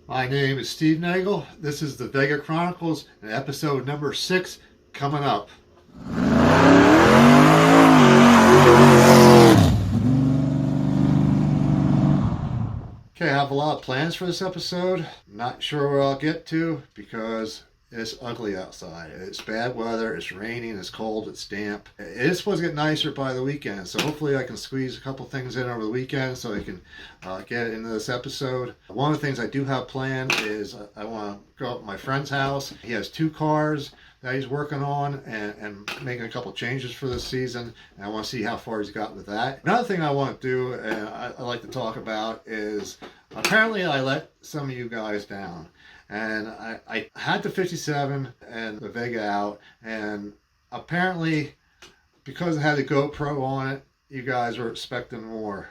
My name is Steve Nagel. This is the Vega Chronicles, and episode number 6 coming up. Okay, I have a lot of plans for this episode. Not sure where I'll get to because it's ugly outside. It's bad weather, it's raining, it's cold, it's damp. It is supposed to get nicer by the weekend, so hopefully I can squeeze a couple things in over the weekend so I can get into this episode. One of the things I do have planned is I want to go up to my friend's house. He has 2 cars that he's working on and making a couple changes for this season, and I want to see how far he's got with that. Another thing I want to do and I like to talk about is apparently I let some of you guys down. And I had the 57 and the Vega out, and apparently because it had the GoPro on it, you guys were expecting more,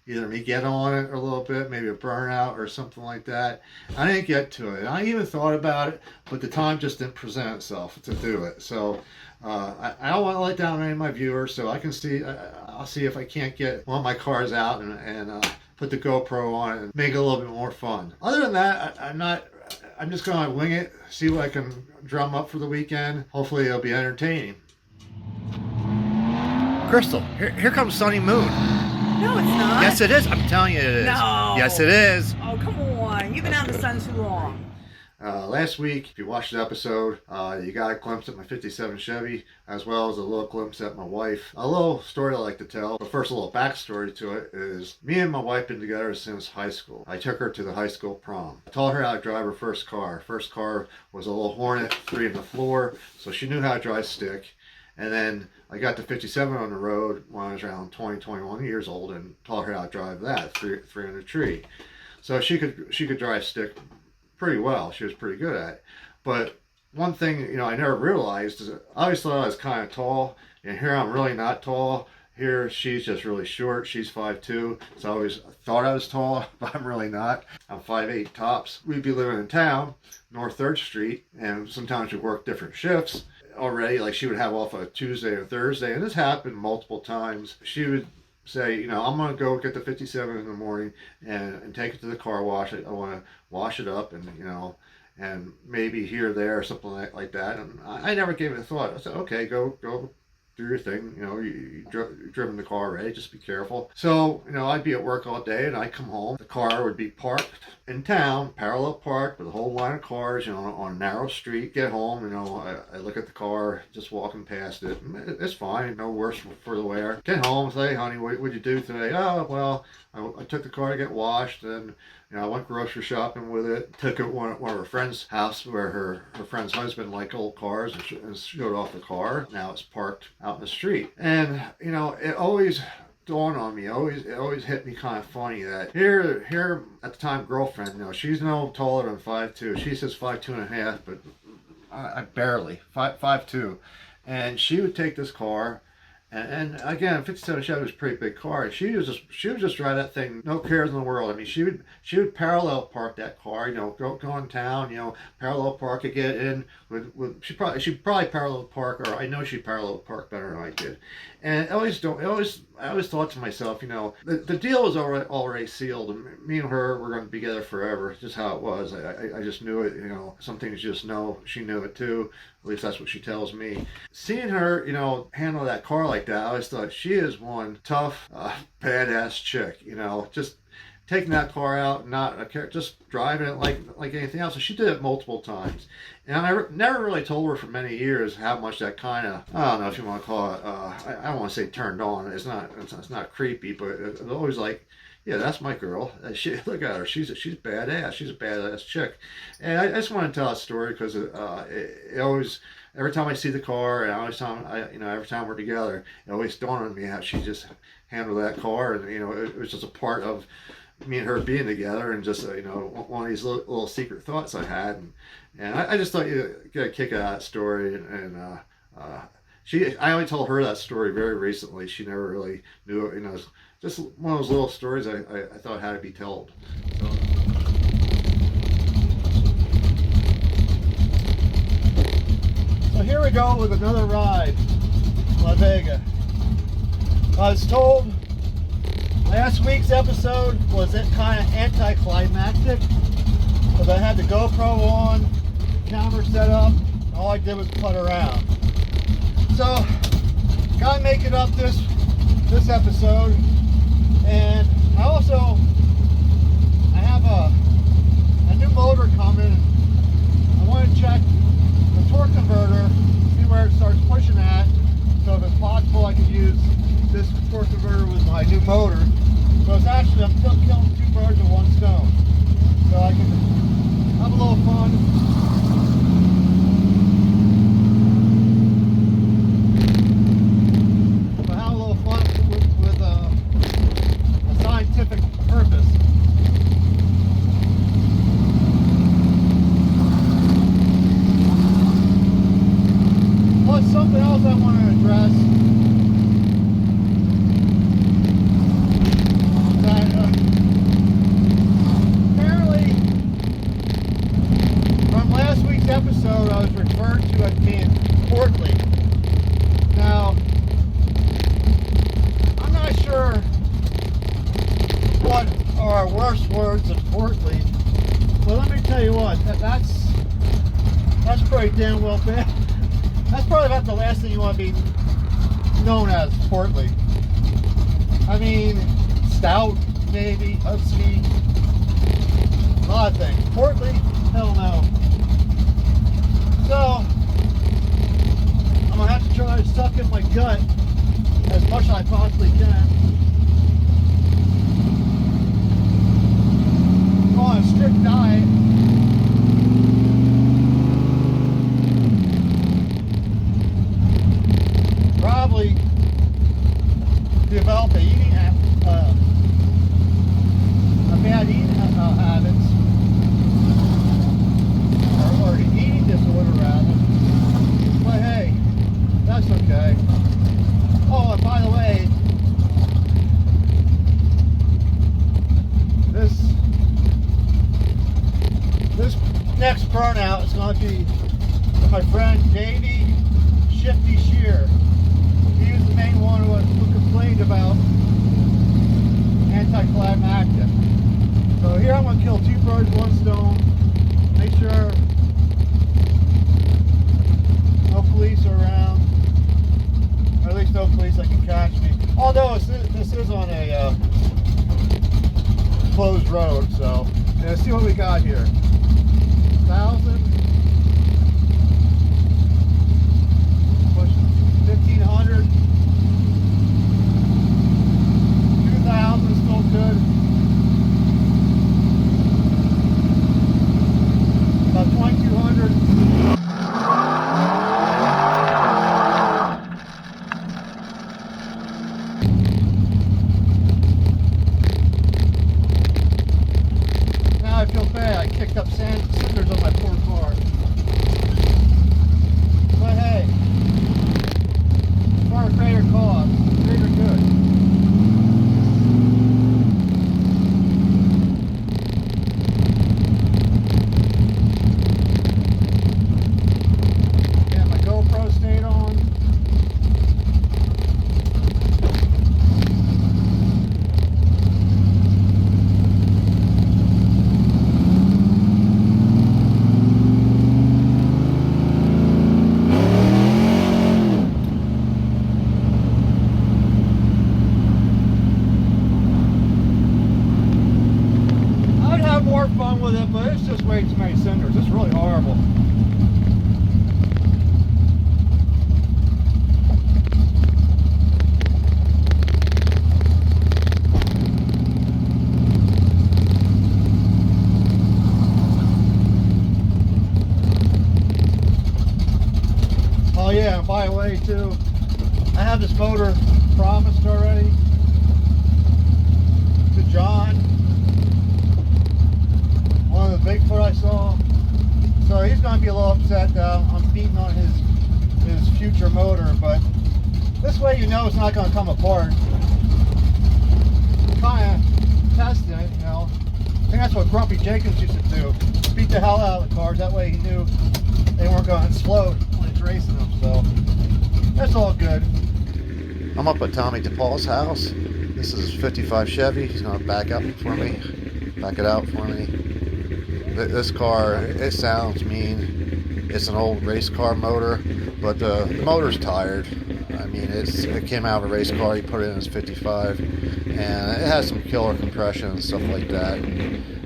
either me get on it a little bit, maybe a burnout or something like that. I didn't get to it. I even thought about it, but the time just didn't present itself to do it. So I don't want to let down any of my viewers, so I can see, I'll see if I can't get one of my cars out and put the GoPro on it and make it a little bit more fun. Other than that, I'm just going to wing it, see what I can drum up for the weekend. Hopefully it'll be entertaining. Crystal, here comes Sunny Moon. No, it's not. Yes, it is. I'm telling you it is. No. Yes, it is. Oh, come on. You've been out in the sun too long. Last week, if you watched the episode, you got a glimpse at my 57 Chevy, as well as a little glimpse at my wife. A little story I like to tell, but first a little backstory to it is me and my wife been together since high school. I took her to the high school prom. I taught her how to drive her first car. First car was a little Hornet, 3 in the floor, so she knew how to drive stick. And then I got the 57 on the road when I was around 21 years old and taught her how to drive that, 3 in the tree. So she could drive stick pretty well. She was pretty good at it. But one thing, I never realized is I always thought I was kind of tall, and here I'm really not tall. Here she's just really short. She's 5'2", so I always thought I was tall, but I'm really not. I'm 5'8" tops. We'd be living in town, North 3rd Street, and sometimes we'd work different shifts already. Like she would have off a Tuesday or Thursday, and this happened multiple times. She would say, I'm going to go get the 57 in the morning and take it to the car wash. I want to wash it up and, and maybe here or there or something like that. And I never gave it a thought. I said, okay, go do your thing. You've driven the car already, just be careful. So, I'd be at work all day and I'd come home. The car would be parked in town, parallel parked with a whole line of cars, on a narrow street. Get home, I look at the car, just walking past it. It's fine, no worse for the wear. Get home, say, honey, what'd you do today? Oh, well, I took the car to get washed, and I went grocery shopping with it. Took it one of her friend's house where her friend's husband liked old cars and showed off the car. Now it's parked out in the street. And, it always dawned on me, it always hit me kind of funny that here at the time girlfriend, she's no taller than 5'2". She says 5'2 and a half, but I barely, 5'2". And she would take this car. And again, 57 Chevy was a pretty big car. She would just drive that thing, no cares in the world. I mean, she would parallel park that car. Go in town. Parallel park it, get in. She'd probably parallel park, or I know she parallel park better than I did. And I always thought to myself, the deal was already sealed. Me and her were going to be together forever. Just how it was. I just knew it. Some things you just know. She knew it too. At least that's what she tells me. Seeing her, handle that car like that, I always thought she is one tough, badass chick. Just taking that car out, just driving it like anything else. So she did it multiple times, and I never really told her for many years how much that kind of, I don't know if you want to call it, I don't want to say turned on. It's not creepy, but it's always like, yeah, that's my girl. Look at her. She's badass. She's a badass chick. And I just want to tell that story because it always, every time I see the car, and every time we're together, it always dawned on me how she just handled that car, and it was just a part of me and her being together, and just one of these little secret thoughts I had, and I just thought you'd get a kick out of that story, and I only told her that story very recently. She never really knew it. It's just one of those little stories I thought had to be told. So here we go with another ride, La Vega. I was told last week's episode was it kind of anticlimactic. because I had the GoPro on, camera set up, and all I did was putt around. So, gotta make it up this episode. And I also, I have a new motor coming. I want to check the torque converter, see where it starts pushing at. So if it's possible, I can use this torque converter with my new motor. So it's actually, I'm still killing two birds with one stone. So I can have a little fun. But have a little fun with a scientific purpose. Plus something else I want to address. Apparently, from last week's episode, I was referred to as being portly. Now, I'm not sure what are worse words than portly, but let me tell you what, that's pretty damn well bad. That's probably about the last thing you want to be known as, portly. I mean, stout, maybe, husky, a lot of things. Portly? Hell no. So, I'm going to have to try to suck in my gut as much as I possibly can. Go on a strict diet. Probably develop a bad eating habits, or an eating disorder rather. But hey, that's okay. Oh, and by the way, this next burnout is going to be my friend Davey Shifty Shear. He was the main one who complained about anticlimactic. So here I'm going to kill two birds, one stone. Make sure no police are around, or at least no police that can catch me. Although this is on a closed road, so yeah, let's see what we got here. 1,000. 1,500, 2,000 still good. About 2,200. Now I feel bad. I kicked up cinders on my poor car. But hey. For a greater cause, greater good. Yeah, my GoPro stayed on. More fun with it, but it's just way too many cinders. It's really horrible. Oh yeah, and by the way too, I have this motor promised already to John. One of the Bigfoot I saw. So he's going to be a little upset that I'm beating on his future motor, but this way you know it's not going to come apart. Kind of testing it, you know. I think that's what Grumpy Jacobs used to do. Beat the hell out of the cars. That way he knew they weren't going to explode when he's racing them. So that's all good. I'm up at Tommy DePaul's house. This is his 55 Chevy. He's going to back it out for me. This car, it sounds mean. It's an old race car motor, but the motor's tired. I mean, it came out of a race car. He put it in his 55, and it has some killer compression and stuff like that.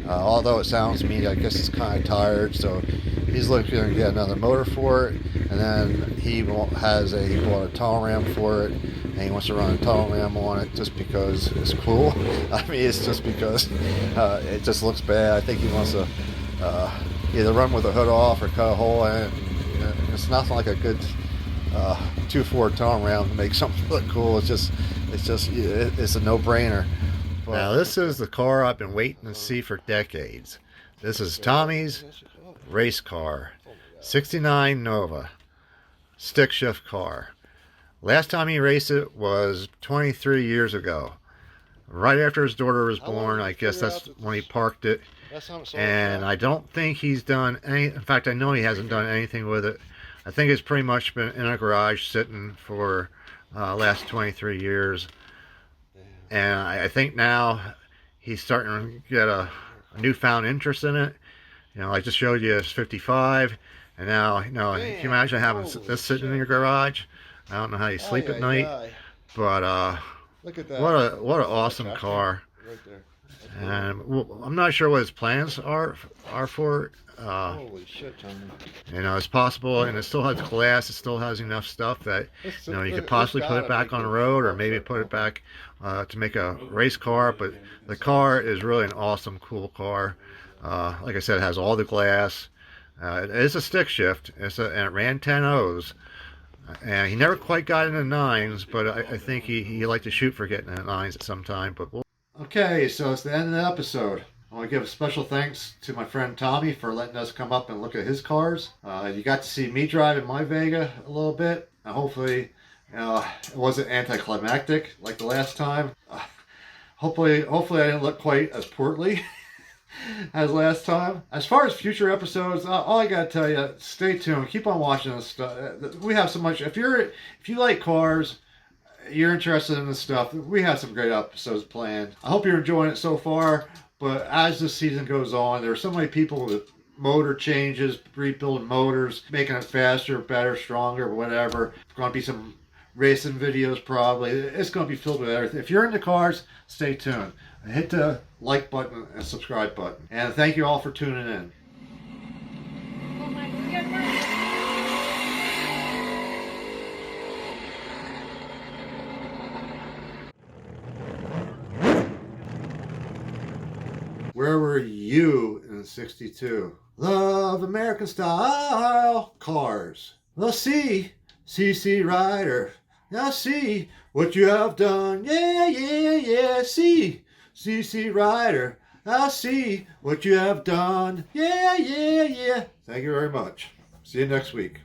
Although it sounds mean, I guess it's kind of tired. So he's looking to get another motor for it, and then he bought a tunnel ram for it, and he wants to run a tunnel ram on it just because it's cool. I mean, it's just because it just looks bad. I think he wants to either run with the hood off or cut a hole in it. It's nothing like a good 2.4 tunnel ram to make something look cool. It's a no-brainer. Now this is the car I've been waiting to see for decades. This is Tommy's race car, 69 Nova, stick shift car. Last time he raced it was 23 years ago. Right after his daughter was born, I guess that's when he parked it. And I don't think he's done any, in fact I know he hasn't done anything with it. I think it's pretty much been in a garage sitting for last 23 years. And I think now he's starting to get a newfound interest in it. You know, I just showed you his 55, and now, you know, can you imagine having this sitting in your garage? I don't know how you sleep at night, but Look at that. what an awesome car. Right there. And well, I'm not sure what his plans are for it. Holy shit, Tommy. You know, it's possible, and it still has glass. It still has enough stuff that you know you could possibly put it back on the road, or maybe put it back to make a race car. But the car is really an awesome, cool car. Like I said, it has all the glass. It is a stick shift. And it ran 10 O's. And he never quite got into 9s, but I think he liked to shoot for getting into 9s at some time. But okay, so it's the end of the episode. I want to give a special thanks to my friend Tommy for letting us come up and look at his cars. You got to see me driving my Vega a little bit. And hopefully it wasn't anticlimactic like the last time. Hopefully I didn't look quite as portly as last time. As far as future episodes, all I gotta tell you, stay tuned. Keep on watching this stuff. We have so much. If you like cars, you're interested in this stuff, we have some great episodes planned. I hope you're enjoying it so far. But as the season goes on, there are so many people with motor changes, rebuilding motors, making it faster, better, stronger, whatever. There's going to be some racing videos probably. It's going to be filled with everything. If you're into cars, stay tuned. Hit the like button and subscribe button. And thank you all for tuning in. Where were you in '62? Love American style cars. The CC Rider. Now see what you have done. Yeah. CC Rider. Now see what you have done. Yeah. Thank you very much. See you next week.